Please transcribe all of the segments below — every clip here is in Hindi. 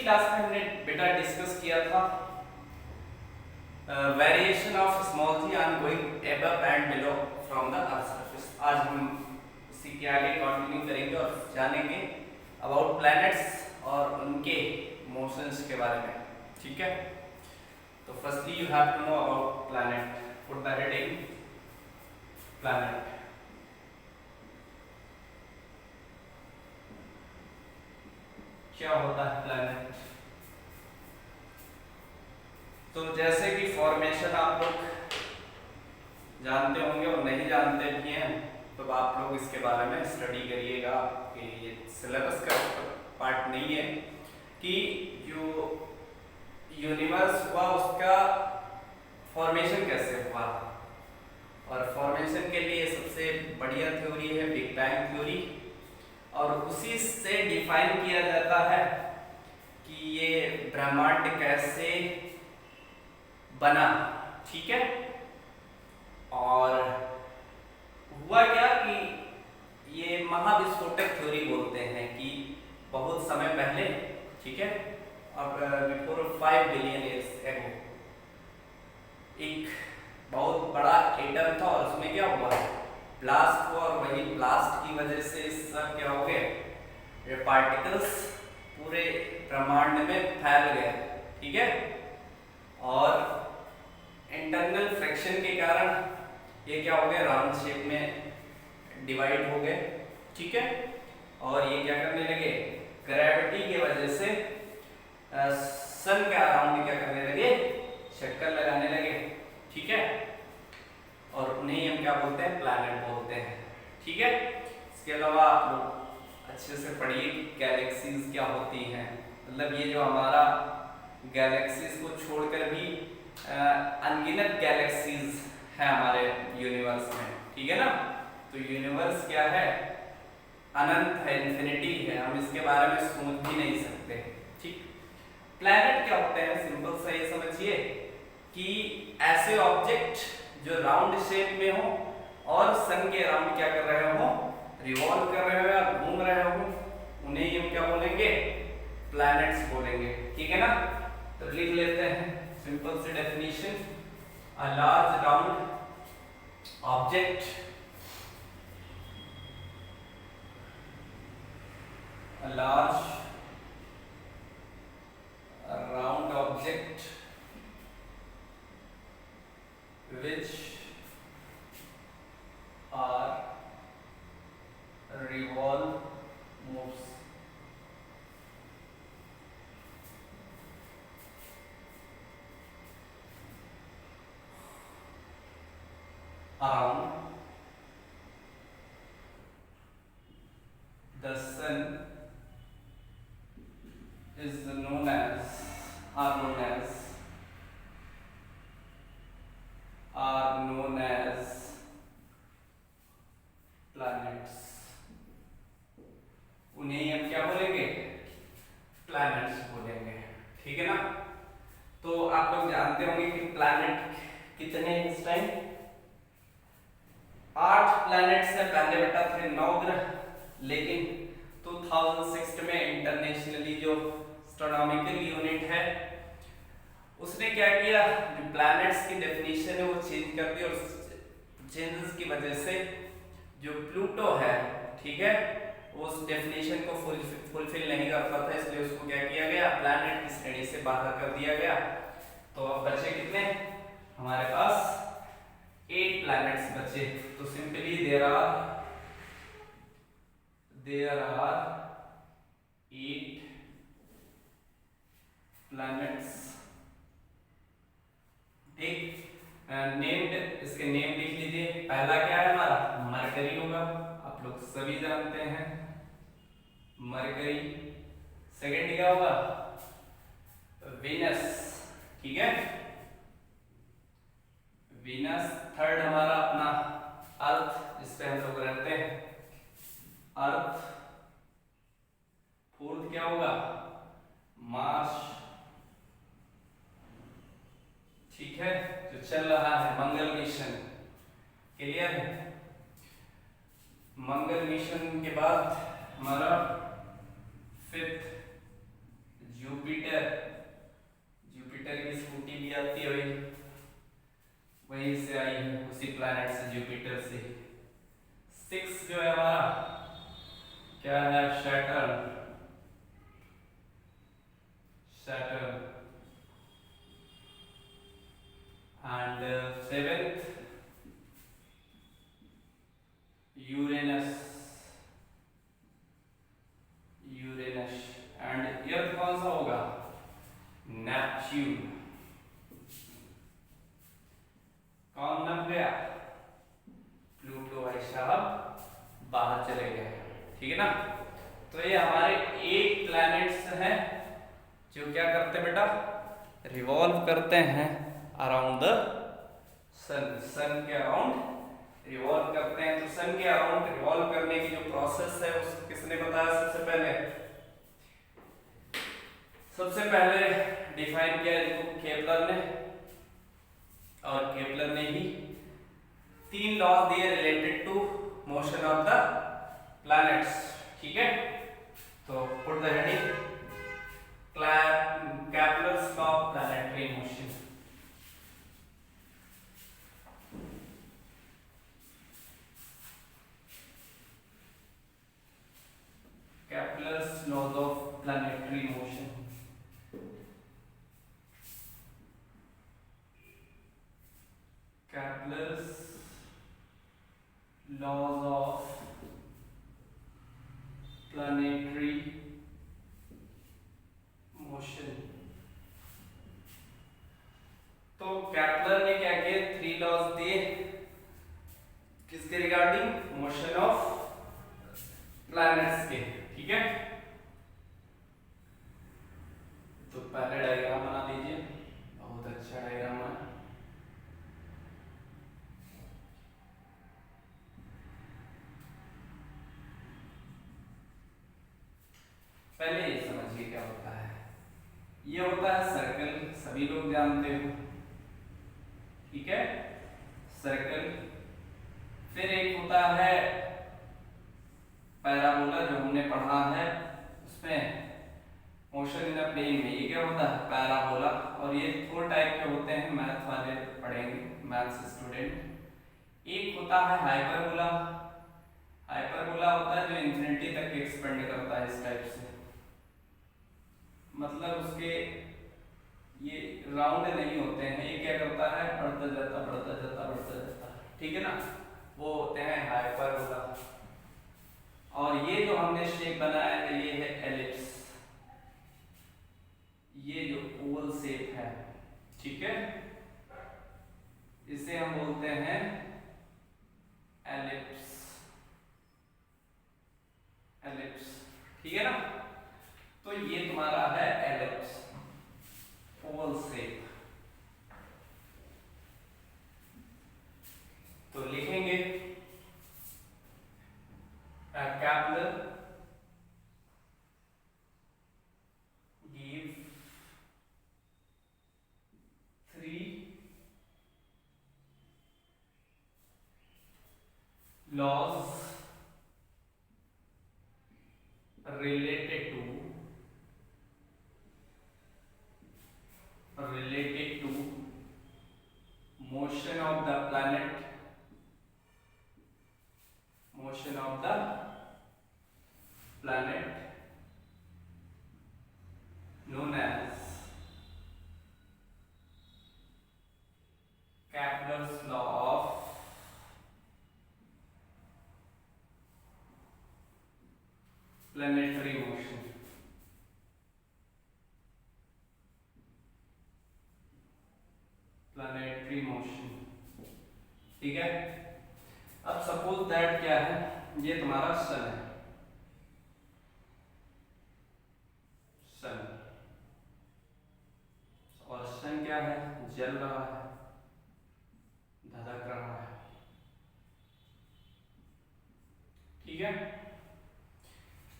क्लास में हमने बेटा डिस्कस किया था variation of small G on going above and below from the earth surface. आज हम उसी के आगे कंटिन्यू करेंगे और जानेंगे अबाउट प्लैनेट्स और उनके मोशंस के बारे में। ठीक है, तो firstly you have to know about planet. Put the heading planet. क्या होता है प्लैनेट? तो जैसे कि फॉर्मेशन आप लोग जानते होंगे और नहीं जानते भी हैं, तो आप लोग इसके बारे में स्टडी करिएगा कि ये सिलेबस का पार्ट नहीं है कि जो यूनिवर्स हुआ उसका फॉर्मेशन कैसे हुआ। और फॉर्मेशन के लिए सबसे बढ़िया थ्योरी है बिग बैंग थ्योरी, और उसी से डिफाइन किया जाता है कि ये ब्रह्मांड कैसे बना। ठीक है, और हुआ क्या कि ये महाविस्फोटक थ्योरी बोलते हैं कि बहुत समय पहले, ठीक है, अब बिफोर 5 बिलियन ईयर्स एगो एक बहुत बड़ा एटम था और उसमें क्या हुआ, ब्लास्ट हुआ, और वही ब्लास्ट की वजह से सब क्या हो गए, ये पार्टिकल्स पूरे ब्रह्मांड में फैल गए। ठीक है, और इंटरनल फ्रिक्शन के कारण ये क्या हो गए, राउंड शेप में डिवाइड हो गए। ठीक है, और ये क्या करने लगे, ग्रेविटी की वजह से सन के अराउंड क्या करने लगे, चक्कर लगाने लगे। ठीक है, और उन्हें हम क्या बोलते हैं, प्लैनेट बोलते हैं। ठीक है, इसके अलावा आप लोग अच्छे से पढ़िए गैलेक्सीज क्या होती हैं। मतलब ये जो हमारा गैलेक्सीज को छोड़कर भी अनगिनत गैलेक्सीज है हमारे यूनिवर्स में। ठीक है ना, तो यूनिवर्स क्या है, अनंत है, इंफिनिटी है, हम इसके बारे में सोच भी नहीं सकते। ठीक, प्लैनेट क्या होते हैं, सिंपल सा ये समझिए कि ऐसे ऑब्जेक्ट जो राउंड शेप में हो और सन के अराउंड क्या कर रहे हो, रिवॉल्व कर रहे हो या घूम रहे हो, उन्हें हम क्या बोलेंगे, प्लैनेट्स बोलेंगे। ठीक है ना, तो लिख लेते हैं सिंपल सी definition, a large round object, a large round object which are revolve moves around the sun is known as are known as planets। उन्हें हम क्या बोलेंगे, प्लैनेट्स बोलेंगे। ठीक है ना, तो आप लोग जानते होंगे कि प्लैनेट कितने हैं इस टाइम, 8 प्लैनेट्स है। पहले बेटा थे 9 ग्रह, लेकिन 2006 में इंटरनेशनली जो एस्ट्रोनॉमिकल यूनिट है उसने क्या किया, जो प्लैनेट्स की डेफिनेशन है वो चेंज कर दी, और चेंजेस की वजह से जो प्लूटो है, ठीक है, उस डेफिनेशन को फुलफिल नहीं कर पाता, इसलिए उसको क्या किया गया, प्लैनेट की श्रेणी से बाहर कर दिया गया। तो अब बचे कितने हमारे पास, 8 प्लैनेट्स बचे। तो सिंपली देयर आर 8 प्लैनेट्स। ठीक, नेम्ड, इसके नेम लिख लीजिए। पहला क्या है हमारा, मरकरी होगा, आप लोग सभी जानते हैं मरकरी। सेकंड क्या होगा, वीनस। ठीक है, वीनस। थर्ड हमारा अपना अर्थ, जिस पे हम लोग रहते हैं, अर्थ। फोर्थ क्या होगा, मार्स। ठीक है, जो चल रहा है मंगल मिशन, क्लियर है। मंगल मिशन के बाद हमारा 5th जुपिटर। एंड अर्थ कौन सा होगा, नेपच्यून। कौन नप गया, प्लूटो भाई साहब बाहर चले गए, ठीक है ना। तो ये हमारे 8 प्लैनेट्स हैं जो क्या करते हैं बेटा, रिवॉल्व करते हैं अराउंड द सन, सन के अराउंड रिवॉल्व करते हैं। तो सन के अराउंड रिवॉल्व करने की जो प्रोसेस है उसको किसने बताया सबसे पहले, सबसे पहले डिफाइन किया इसको केपलर ने, और केपलर ने ही 3 लॉ दिए related to motion of the planets, ठीक है। तो put the heading Kepler's law of planetary motion. Kepler's laws of planetary motion. Kepler's laws of planetary motion. तो केपलर ने क्या किया, 3 लॉज दिए किसके रिगार्डिंग, मोशन ऑफ प्लैनेट्स के, ठीक है। तो पहले डायग्राम बना दीजिए, बहुत अच्छा डायग्राम है। पहले ये समझिए क्या होता है, ये होता है सर्कल, सभी लोग जानते हो, ठीक है, सर्कल। फिर एक होता है पैराबोला जो हमने पढ़ा है, उसमें मोशन इन अ प्लेन में ये क्या होता है, पैराबोला। और ये 4 टाइप के होते हैं, मैथ वाले पढ़ेंगे, मैथ्स स्टूडेंट। एक होता है हाइपरबोला, हाइपरबोला होता है जो इंफिनिटी तक एक्सपेंड करता है इस टाइप से, मतलब उसके ये राउंड नहीं होते हैं, ये क्या करता है, बढ़ता जाता बढ़ता जाता बढ़ता जाता, ठीक है ना, वो होते हैं हाइपरबोला। और ये जो हमने शेप बनाया है ये है एलिप्स, ये जो ओवल शेप है, ठीक है, इसे हम बोलते हैं एलिप्स, एलिप्स, ठीक है ना। तो ये तुम्हारा है एलिप्स, ओवल शेप। तो लिखेंगे Kepler gave 3 laws related to motion of the planet, motion of the planet known as Kepler's law of planetary motion। Planetary motion, ठीक है। अब सपोज दैट क्या है, ये तुम्हारा सन है, सन, और सन क्या है, जल रहा है, धधक रहा है, ठीक है।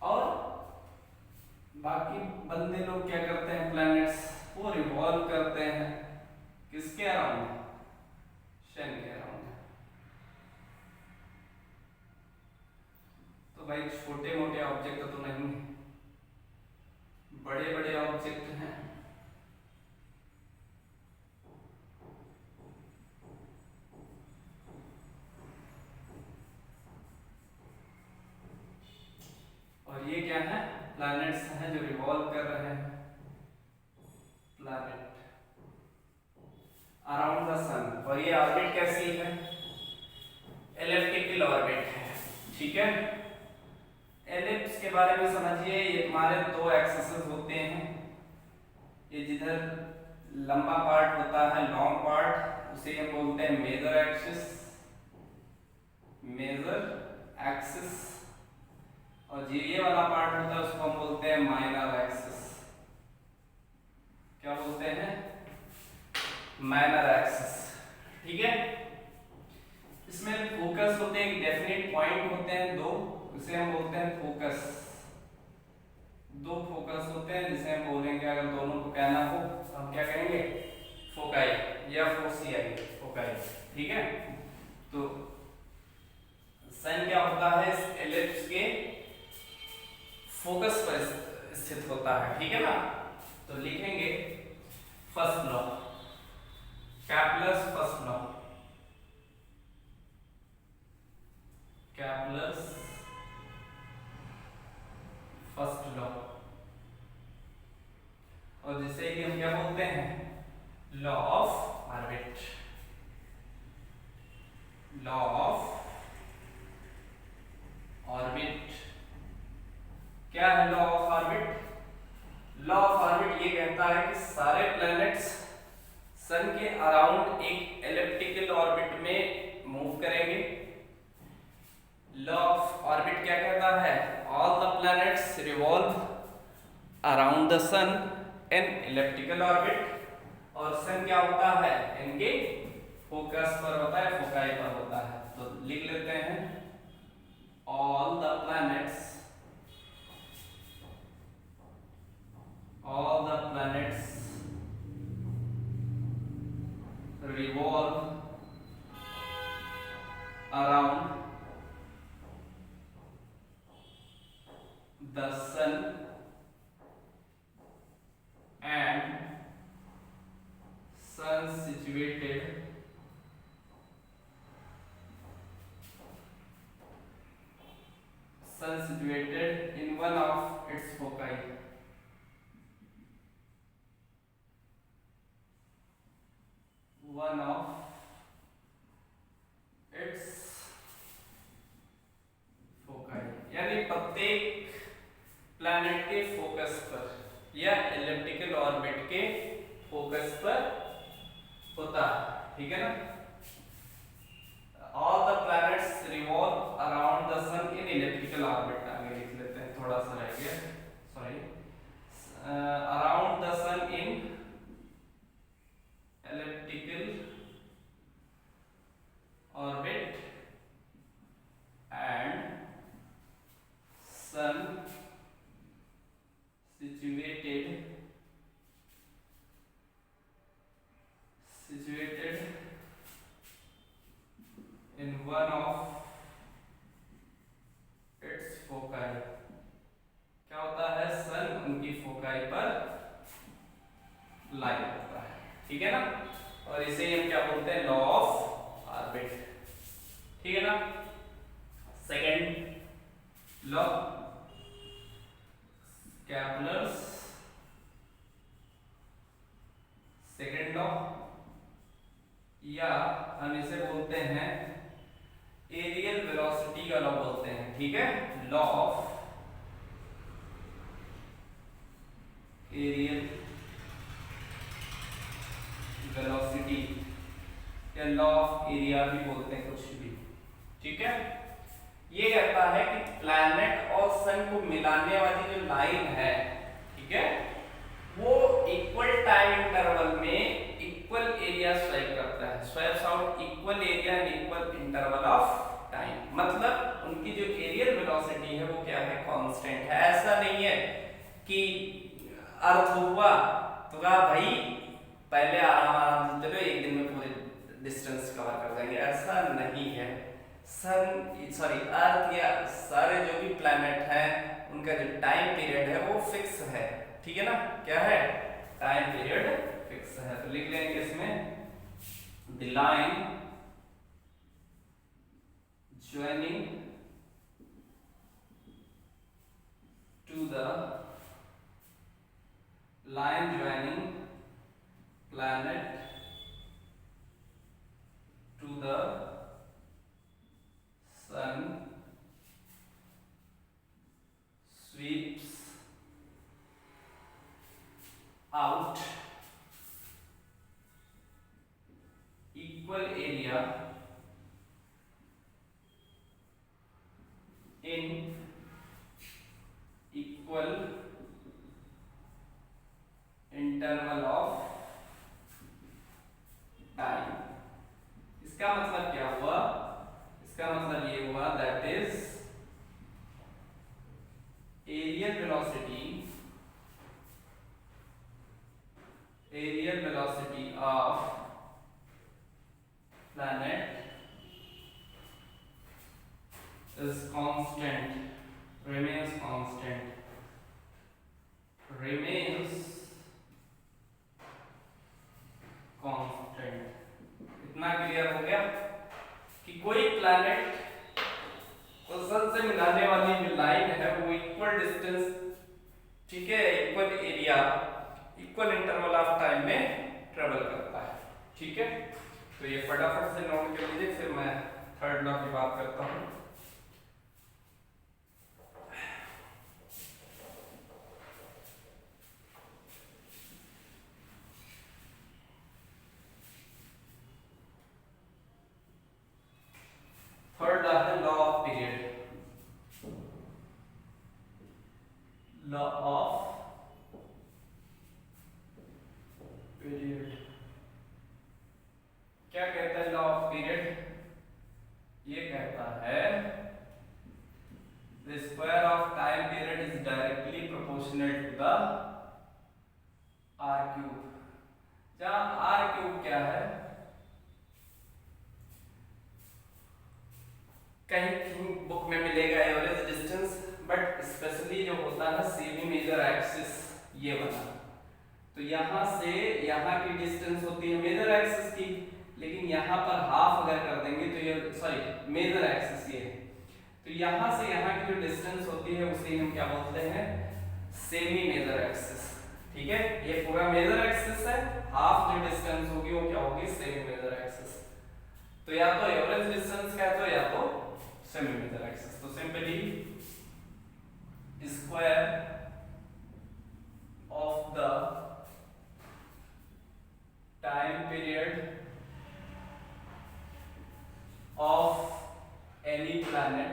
और बाकी बंदे लोग क्या करते हैं, प्लैनेट्स वो रिवॉल्व करते हैं किसके अराउंड, सन के अराउंड। तो भाई छोटे मोटे ऑब्जेक्ट तो नहीं, बड़े बड़े ऑब्जेक्ट हैं। और ये क्या है, प्लैनेट्स हैं जो रिवॉल्व कर रहे हैं, प्लैनेट अराउंड द सन। और ये ऑर्बिट कैसी है, एलिप्टिकल ऑर्बिट है, ठीक है। एलिप्स के बारे में समझिए, ये तुम्हारे 2 एक्सिस ये जिधर लंबा पार्ट होता है, लॉन्ग पार्ट, उसे हम बोलते हैं मेजर एक्सिस, मेजर एक्सिस। और जो ये वाला पार्ट होता है उसको हम बोलते हैं माइनर एक्सिस। क्या बोलते हैं? Minor axis. ठीक है। इसमें फोकस होते हैं, डेफिनेट पॉइंट होते हैं दो, उसे हम बोलते हैं फोकस। दो फोकस होते हैं जिसे हम बोलेंगे, अगर दोनों को कहना हो तो हम क्या कहेंगे? फोकाई या फोसियाई, फोकाई। ठीक है। तो सन क्या होता है? इस एलिप्स के फोकस पर स्थित होता है। ठीक है ना। तो लिखेंगे first law, Kepler's first law, Kepler's first law, और जिसे कि हम क्या बोलते हैं? Law of orbit, law of orbit. क्या है law of orbit? Law of orbit ये कहता है कि सारे प्लैनेट्स सन के अराउंड एक एलिप्टिकल ऑर्बिट में मूव करेंगे। लॉ ऑफ ऑर्बिट क्या कहता है? All the planets revolve around the sun in elliptical orbit. और सन क्या होता है? इनके फोकस पर होता है, फोकाई पर होता है। तो लिख लेते हैं all the planets, all the planets revolve around the sun and sun situated in one of its foci, one of its foci, यानी प्रत्येक प्लैनेट के फोकस पर या एलिप्टिकल ऑर्बिट के फोकस पर होता है। ठीक है ना। All the planets revolve around the sun in elliptical orbit। आगे लिख लेते हैं, थोड़ा सा रह गया, sorry. Around the sun in elliptical orbit and sun situated in one of its foci। क्या होता है? सन उनकी फोकाई पर लाई होता है। ठीक है ना। और इसे हम क्या बोलते हैं? Law of orbit. ठीक है ना। Second law, Kepler's second law, या हम इसे बोलते हैं एरियल वेलोसिटी का लॉ बोलते हैं। ठीक है। लॉ ऑफ एरियल वेलोसिटी या लॉ ऑफ एरिया भी बोलते हैं, कुछ भी। ठीक है। ये कहता है कि प्लैनेट और सन को मिलाने वाली जो लाइन है, ठीक है, वो इक्वल टाइम इंटरवल में इक्वल एरिया स्वाइप करता है, swaps out equal area in equal interval of time. मतलब उनकी जो एरियल वेलोसिटी है वो क्या है? कांस्टेंट है। ऐसा नहीं है कि अर्थ हुआ तो कहा भाई पहले आराम आराम से चलो, एक दिन में पूरे डिस्टेंस कवर कर देंगे, ऐसा नहीं है। सन सॉरी अर्थ या सारे जो भी प्लैनेट हैं उनका जो टाइम पीरियड है वो फिक्स है। ठीक है ना। क्या है? टाइम पीरियड फिक्स है। तो लिख लेंगे इसमें the line joining two the line joining planet to the sun sweeps out equal area in equal interval of time. इसका मतलब क्या हुआ? इसका मतलब ये हुआ that is areal velocity of planet is remains constant। इतना क्लियर हो गया कि कोई प्लैनेट को सन से मिलाने वाली जो लाइन है वो इक्वल डिस्टेंस, ठीक है, equal area, equal interval of time में ट्रेवल करता है। ठीक है, तो ये फटाफट से नोट कर लीजिए, फिर मैं थर्ड लॉ की बात करता हूं। थर्ड लॉ है law of period. Law of period क्या कहता है? लॉ ऑफ पीरियड ये कहता है the square of time period is directly proportional to the r cube। जहां r cube क्या है, कहीं बुक में मिलेगा एवरेज डिस्टेंस, बट स्पेशली जो होता है सेमी मेजर एक्सिस ये वाला, तो यहां से यहां की डिस्टेंस होती है मेजर एक्सिस की, लेकिन यहां पर हाफ अगर कर देंगे तो ये सॉरी मेजर एक्सिस ये है, तो यहां से यहां की जो डिस्टेंस होती है उसे हम क्या बोलते हैं? Semi major axis. ठीक है, ये पूरा मेजर एक्सिस है, हाफ जो डिस्टेंस होगी वो क्या होगी? Semi major axis. तो या तो एवरेज डिस्टेंस का है तो या तो सेमी मेजर एक्सिस। तो simply square of the time period of any planet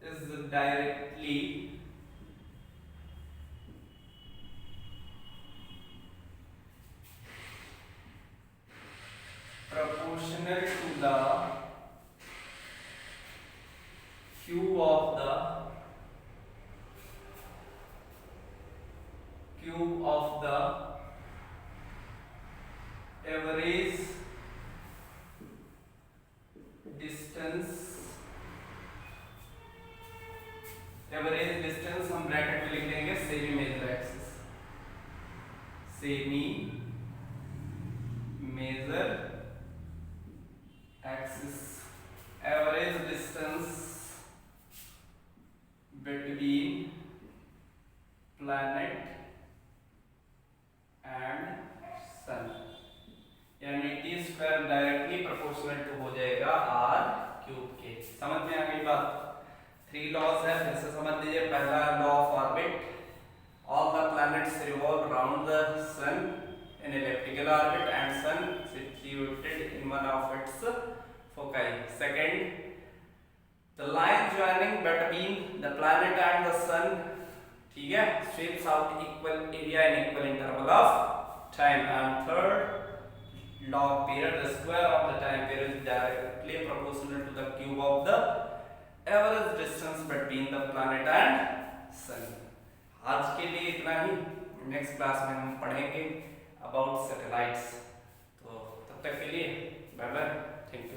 is directly proportional to the cube of the average distance हम ब्रैकेट में लिख लेंगे semi major axis, semi major axis, average distance between planet and sun, यानी T square directly proportional to हो जाएगा आर क्यूब के। समझ में आ गई बात? 3 लॉज है, फिर से समझ लीजिए। पहला law of orbit, all the planets revolve around the sun in elliptical orbit and sun situated in one of its foci। Second, the line joining between the planet and the sun, ठीक है, sweeps out equal area in equal interval of time। And third law of period, the square of the time period is directly proportional to the cube of the average distance between the planet and sun। आज के लिए इतना ही, नेक्स्ट क्लास में हम पढ़ेंगे अबाउट सैटेलाइट्स। तो तब तक के लिए बाय बाय, थैंक यू।